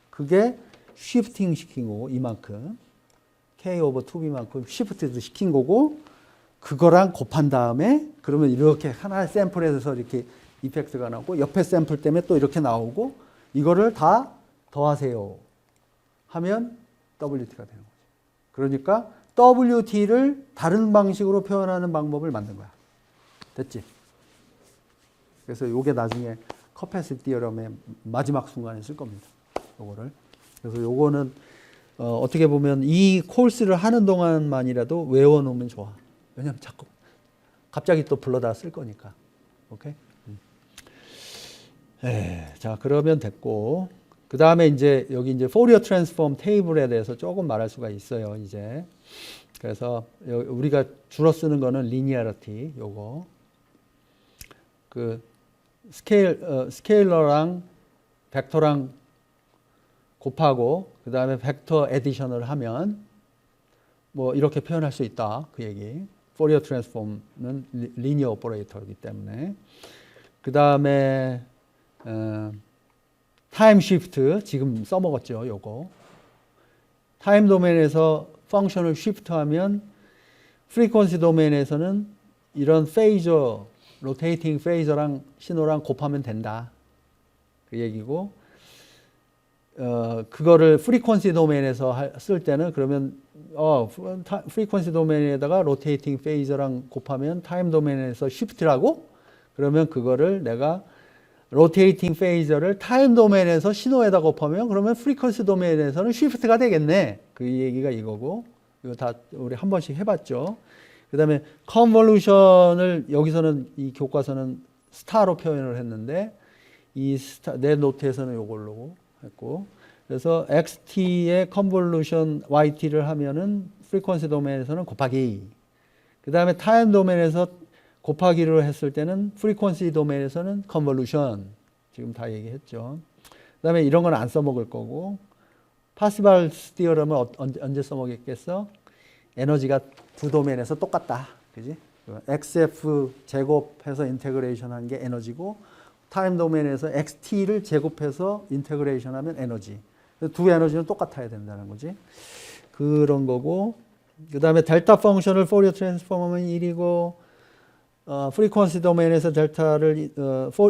그게 쉬프팅 시킨 거고 이만큼 k/2b만큼 쉬프트 시킨 거고 그거랑 곱한 다음에 그러면 이렇게 하나의 샘플에서 이렇게 이펙트가 나오고 옆에 샘플 때문에 또 이렇게 나오고 이거를 다 더하세요 하면 WT가 되는 거죠. 그러니까 WT를 다른 방식으로 표현하는 방법을 만든 거야. 됐지? 그래서 이게 나중에 커패시티 디어럼의 마지막 순간에 쓸 겁니다. 요거를. 그래서 요거는 어떻게 보면 이 코र्스를 하는 동안만이라도 외워놓으면 좋아. 왜냐면 자꾸 갑자기 또 불러다 쓸 거니까. 오케이? 자, 그러면 됐고. 그 다음에 이제 여기 이제 포리어 트랜스폼 테이블에 대해서 조금 말할 수가 있어요, 이제. 그래서 우리가 주로 쓰는 거는 리니어리티, 요거. 그 스케일러랑 벡터랑 곱하고 그 다음에 벡터 에디션을 하면 뭐 이렇게 표현할 수 있다, 그 얘기. 포리어 트랜스폼은 리니어 오퍼레이터이기 때문에. 그 다음에 타임 시프트 지금 써먹었죠, 요거. 타임 도메인에서 펑션을 시프트하면 프리퀀시 도메인에서는 이런 페이저, 로테이팅 페이저랑 신호랑 곱하면 된다, 그 얘기고. 그거를 프리퀀시 도메인에서 쓸 때는 그러면 프리퀀시 도메인에다가 로테이팅 페이저랑 곱하면 타임 도메인에서 시프트라고? 그러면 그거를 내가 로테이팅 페이저를 타임 도메인에서 신호에다 곱하면 그러면 프리퀀시 도메인에서는 시프트가 되겠네. 그 얘기가 이거고. 이거 다 우리 한 번씩 해봤죠. 그 다음에 컨볼루션을 여기서는 이 교과서는 스타로 표현을 했는데 내 노트에서는 이걸로 했고. 그래서 XT의 컨볼루션 YT를 하면은 프리퀀시 도메인에서는 곱하기. 그 다음에 타임 도메인에서 곱하기로 했을 때는 프리퀀시 도메인에서는 컨볼루션. 지금 다 얘기했죠. 그 다음에 이런 건 안 써먹을 거고. 파시발 디어럼은 언제 써먹겠어? 에너지가 두 도메인에서 똑같다. 그지? XF 제곱해서 인테그레이션 한 게 에너지고 타임 도메인에서 XT를 제곱해서 인테그레이션 하면 에너지. 두 에너지는 똑같아야 된다는 거지. 그런 거고. 그 다음에 델타 펑션을 포리어 트랜스폼하면 1이고 프리퀀시 도메인에서 델타를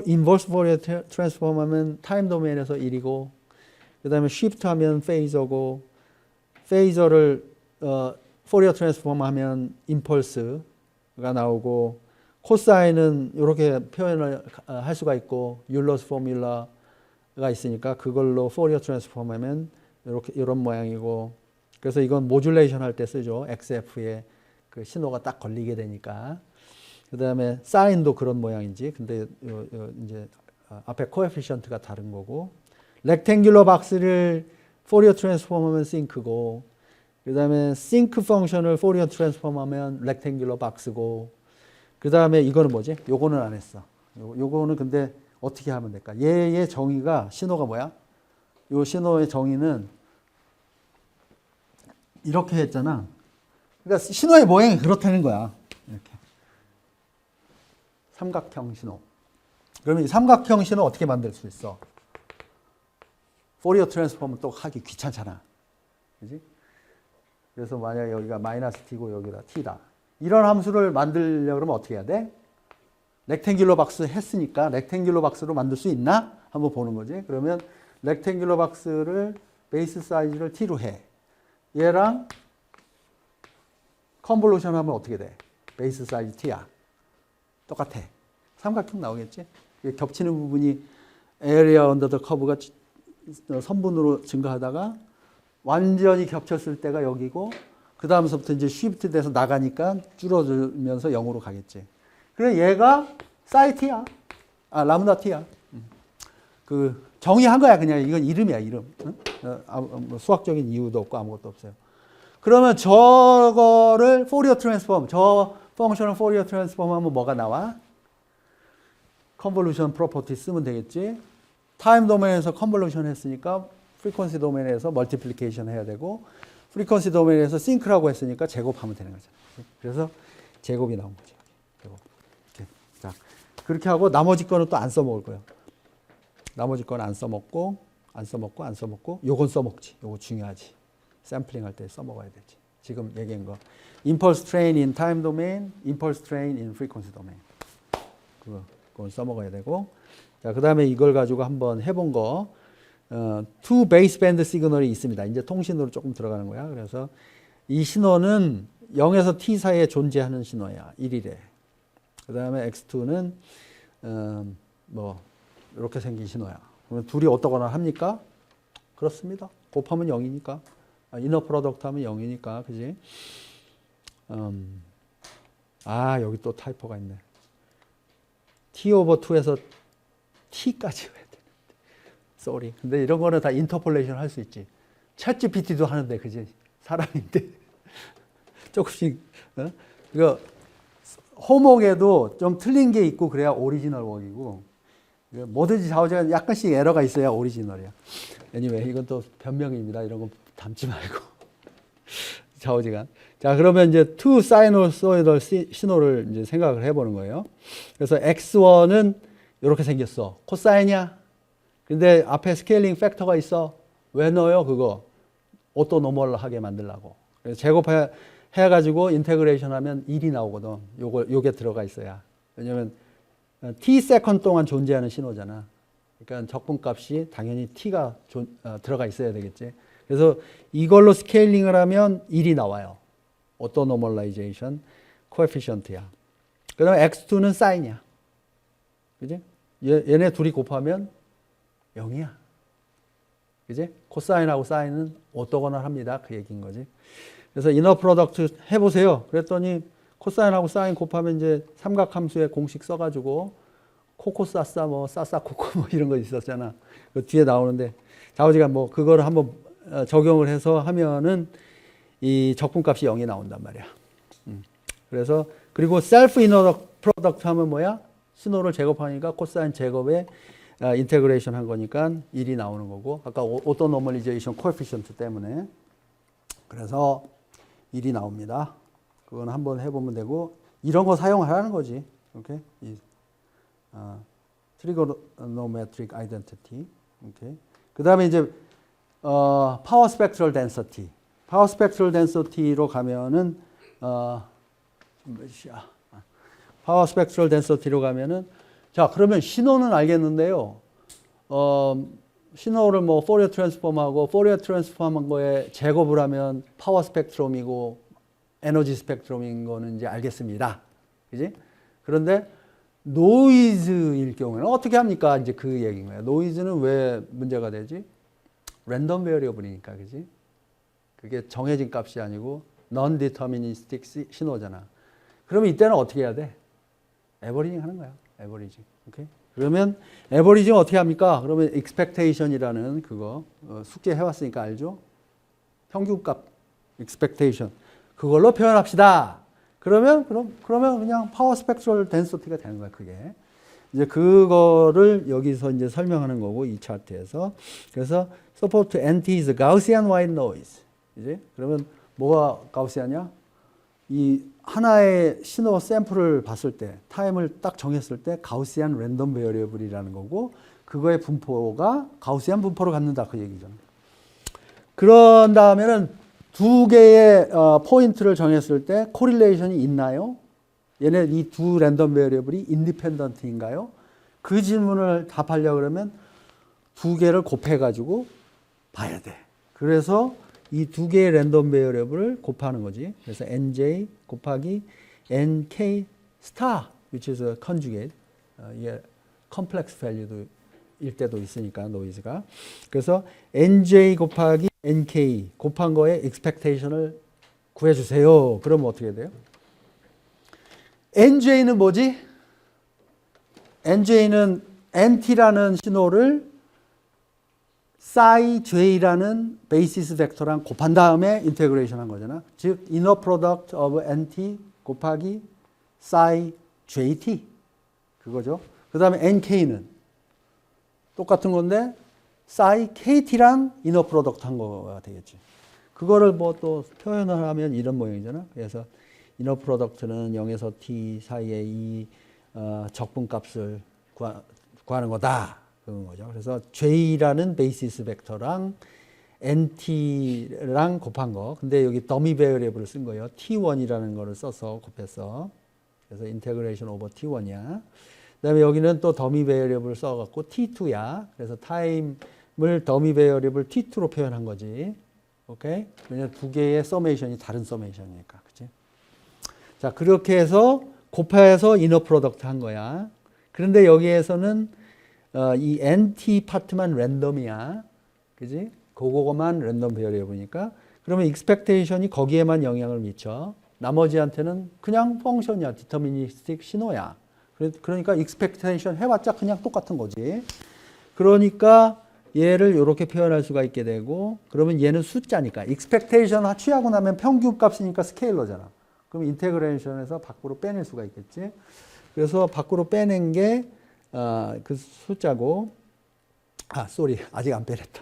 인버스 포리어 트랜스폼하면 타임 도메인에서 1이고 그 다음에 쉬프트 하면 페이저고 페이저를 포리어 트랜스폼 하면 임펄스가 나오고 코사인은 이렇게 표현을 할 수가 있고 율러스 포뮬라가 있으니까 그걸로 포리어 트랜스폼 하면 이렇게 이런 모양이고 그래서 이건 모듈레이션 할 때 쓰죠. XF에 그 신호가 딱 걸리게 되니까. 그 다음에 사인도 그런 모양이지. 근데 이제 앞에 코에피션트가 다른 거고. 렉탱귤러 박스를 포리어 트랜스폼 하면 싱크고 그 다음에 싱크 펑션을 포리어 트랜스폼 하면 렉탱귤러 박스고 그 다음에 이거는 뭐지? 요거는 안 했어. 요거는 근데 어떻게 하면 될까? 얘의 정의가 신호가 뭐야? 요 신호의 정의는 이렇게 했잖아. 그러니까 신호의 모양이 그렇다는 거야. 이렇게. 삼각형 신호. 그러면 이 삼각형 신호 어떻게 만들 수 있어? 포리어 트랜스폼은 또 하기 귀찮잖아. 그지? 그래서 만약에 여기가 마이너스 t고 여기가 t다. 이런 함수를 만들려고 그러면 어떻게 해야 돼? 렉탱귤러 박스 했으니까 렉탱귤러 박스로 만들 수 있나? 한번 보는 거지. 그러면 렉탱귤러 박스를 베이스 사이즈를 t로 해. 얘랑 컨볼루션 하면 어떻게 돼? 베이스 사이즈 t야. 똑같아. 삼각형 나오겠지? 겹치는 부분이 에리어 언더 더 커브가 선분으로 증가하다가 완전히 겹쳤을 때가 여기고 그 다음서부터 이제 쉬프트 돼서 나가니까 줄어들면서 0으로 가겠지. 그래 얘가 사이 t야. 아 라므다 t야. 그 정의한 거야 그냥. 이건 이름이야 이름. 뭐 수학적인 이유도 없고 아무것도 없어요. 그러면 저거를 포리어 트랜스폼, 저 펑션을 포리어 트랜스폼 하면 뭐가 나와? 컨볼루션 프로퍼티 쓰면 되겠지. 타임 도메인에서 컨볼루션 했으니까 프리퀀시 도메인에서 멀티플리케이션 해야 되고 프리퀀시 도메인에서 싱크라고 했으니까 제곱하면 되는 거잖아. 그래서 제곱이 나온 거죠. 제곱. 이렇게. 자, 그렇게 하고 나머지 거는 또 안 써먹을 거예요. 나머지 거는 안 써먹고 요건 써먹지. 요거 중요하지. 샘플링 할 때 써먹어야 되지. 지금 얘기한 거. impulse train in time domain, impulse train in frequency domain. 그건 써먹어야 되고. 자, 그 다음에 이걸 가지고 한번 해본 거. two baseband 시그널이 있습니다. 이제 통신으로 조금 들어가는 거야. 그래서 이 신호는 0에서 t 사이에 존재하는 신호야. 1이래. 그 다음에 x2는 뭐 이렇게 생긴 신호야. 그러면 둘이 어떠거나 합니까? 그렇습니다. 곱하면 0이니까. 이너 프로덕트 하면 0이니까. 그지? 여기 또 타이포가 있네. t 오버 2에서 t까지 해야 되는데. 쏘리. 근데 이런 거는 다 인터폴레이션 할 수 있지. 챗 GPT도 하는데, 그지? 사람인데. 조금씩, 이거, 호목에도 좀 틀린 게 있고, 그래야 오리지널 웍이고, 뭐든지 좌우지간 약간씩 에러가 있어야 오리지널이야. anyway, 이건 또 변명입니다. 이런 거 담지 말고. 좌우지간. 자, 그러면 이제 two sinusoidal 신호를 이제 생각을 해보는 거예요. 그래서 x1은 이렇게 생겼어. 코사인이야. 근데 앞에 스케일링 팩터가 있어. 왜 넣어요? 그거. 오토노멀하게 만들라고. 그래서 제곱해가지고 인테그레이션 하면 1이 나오거든. 요게 들어가 있어야. 왜냐면 t 세컨 동안 존재하는 신호잖아. 그러니까 적분값이 당연히 t가 들어가 있어야 되겠지. 그래서 이걸로 스케일링을 하면 1이 나와요. 오토노멀라이제이션 코에피션트야. 그 다음에 x2는 사인이야. 그지? 얘네 둘이 곱하면 0이야. 그지? 코사인하고 사인은 오토고널 합니다. 그 얘기인 거지. 그래서 이너 프로덕트 해보세요. 그랬더니 코사인하고 사인 곱하면 이제 삼각함수의 공식 써가지고 코코사사 뭐 사사코코 뭐 이런 거 있었잖아. 그 뒤에 나오는데 좌우지간 뭐 그거를 한번 적용을 해서 하면은 이 적분값이 0이 나온단 말이야. 그래서 그리고 셀프 이너 프로덕트 하면 뭐야? 신호를 제곱하니까 코사인 제곱에 인테그레이션 한 거니까 1이 나오는 거고 아까 오토노멀리제이션 코에피션트 때문에 그래서 1이 나옵니다. 그건 한번 해보면 되고 이런 거 사용하라는 거지. 오케이? 트리고노메트릭 아이덴티티. 오케이. 그다음에 이제 파워 스펙트럴 덴서티. 파워 스펙트럴 덴서티로 가면은 파워 스펙트럴 덴서티로 가면은 자, 그러면 신호는 알겠는데요. 신호를 뭐 포리어 트랜스폼하고 포리어 트랜스폼한 거에 제곱을 하면 파워 스펙트럼이고 에너지 스펙트럼인 거는 이제 알겠습니다. 그지? 그런데 노이즈일 경우에는 어떻게 합니까? 이제 그 얘기인 거예요. 노이즈는 왜 문제가 되지? 랜덤 베리어블이니까, 그지? 그게 정해진 값이 아니고 non-deterministic 신호잖아. 그러면 이때는 어떻게 해야 돼? 에버리징 하는 거야. 에버리징. 오케이? 그러면 에버리징 어떻게 합니까? 그러면 expectation이라는 그거 숙제 해왔으니까 알죠? 평균값 expectation 그걸로 표현합시다. 그러면 그냥 파워 스펙트럴 덴시티가 되는 거야. 그게 이제 그거를 여기서 이제 설명하는 거고 이 차트에서 그래서 support NT is Gaussian white noise. 이제 그러면 뭐가 가우시안이야? 이 하나의 신호 샘플을 봤을 때 타임을 딱 정했을 때 가우시안 랜덤 베리어블이라는 거고 그거의 분포가 가우시안 분포로 갖는다 그 얘기잖아. 그런 다음에는 두 개의 포인트를 정했을 때 코릴레이션이 있나요? 얘네 이 두 랜덤 베리어블이 인디펜던트인가요? 그 질문을 답하려고 그러면 두 개를 곱해가지고 봐야 돼. 그래서 이 두 개의 랜덤 베리어블을 곱하는 거지. 그래서 nj 곱하기 nk star, which is a conjugate. 이게 컴플렉스 밸류도 일 때도 있으니까 노이즈가. 그래서 nj 곱하기 nk 곱한 거에 expectation을 구해주세요. 그러면 어떻게 돼요? nj는 뭐지? nj는 nt라는 신호를 psi j라는 베이시스 벡터랑 곱한 다음에 인테그레이션 한 거잖아. 즉 inner product of nt 곱하기 psi jt 그거죠. 그 다음에 nk는 똑같은 건데 psi kt랑 inner product 한 거가 되겠지. 그거를 뭐 또 표현을 하면 이런 모양이잖아. 그래서 inner product는 0에서 t 사이에 이 적분값을 구하는 거다. 그런 거죠. 그래서 j라는 베이시스 벡터랑 nt랑 곱한 거. 근데 여기 더미 베리어블을 쓴 거예요. t1이라는 거를 써서 곱했어. 그래서 인테그레이션 오버 t1이야. 그다음에 여기는 또 더미 베리어블을 써갖고 t2야. 그래서 타임을 더미 베리어블 t2로 표현한 거지. 오케이? 왜냐면 두 개의 서메이션이 다른 서메이션이니까, 그렇지? 자, 그렇게 해서 곱해서 이너 프로덕트 한 거야. 그런데 여기에서는 이 NT 파트만 랜덤이야. 그지? 그거만 랜덤 베리어블이니까. 그러면 익스펙테이션이 거기에만 영향을 미쳐. 나머지한테는 그냥 펑션이야. 디터미니스틱 신호야. 그러니까 익스펙테이션 해봤자 그냥 똑같은 거지. 그러니까 얘를 이렇게 표현할 수가 있게 되고, 그러면 얘는 숫자니까. 익스펙테이션 취하고 나면 평균 값이니까 스케일러잖아. 그럼 인테그레이션에서 밖으로 빼낼 수가 있겠지. 그래서 밖으로 빼낸 게 그 숫자고, 쏘리. 아직 안 빼냈다.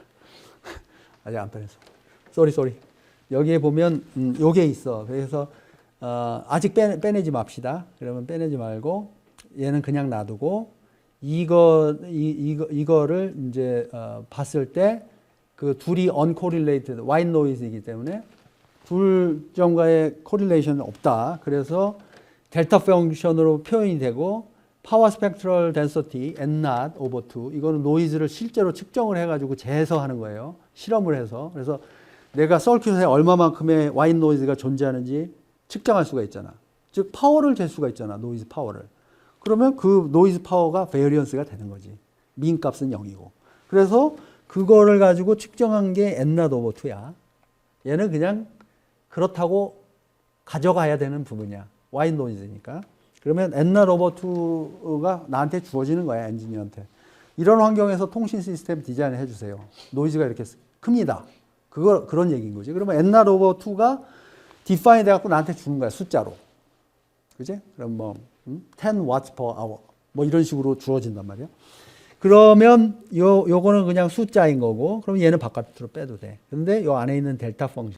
아직 안 빼냈어. 쏘리. 여기에 보면 요게 있어. 그래서 아직 빼내지 맙시다. 그러면 빼내지 말고 얘는 그냥 놔두고 이거를 이제 봤을 때 그 둘이 uncorrelated white noise이기 때문에 둘 점과의 correlation은 없다. 그래서 델타 펑션으로 표현이 되고 파워 스펙트럴 덴서티 n0 over 2 이거는 노이즈를 실제로 측정을 해가지고 재해서하는 거예요. 실험을 해서. 그래서 내가 서큐트에 얼마만큼의 와인 노이즈가 존재하는지 측정할 수가 있잖아. 즉 파워를 잴 수가 있잖아. 노이즈 파워를. 그러면 그 노이즈 파워가 베리언스가 되는 거지. 민 값은 0이고. 그래서 그거를 가지고 측정한 게 n0 over 2야. 얘는 그냥 그렇다고 가져가야 되는 부분이야. 와인 노이즈니까. 그러면 n0 over 2가 나한테 주어지는 거야. 엔지니어한테. 이런 환경에서 통신 시스템 디자인을 해주세요. 노이즈가 이렇게 큽니다. 그런 얘기인 거지. 그러면 n0 over 2가 디파인 돼갖고 나한테 주는 거야. 숫자로. 그지? 그럼 뭐 10 watts per hour 뭐 이런 식으로 주어진단 말이야. 그러면 요거는 그냥 숫자인 거고, 그럼 얘는 바깥으로 빼도 돼. 근데 요 안에 있는 델타 펑션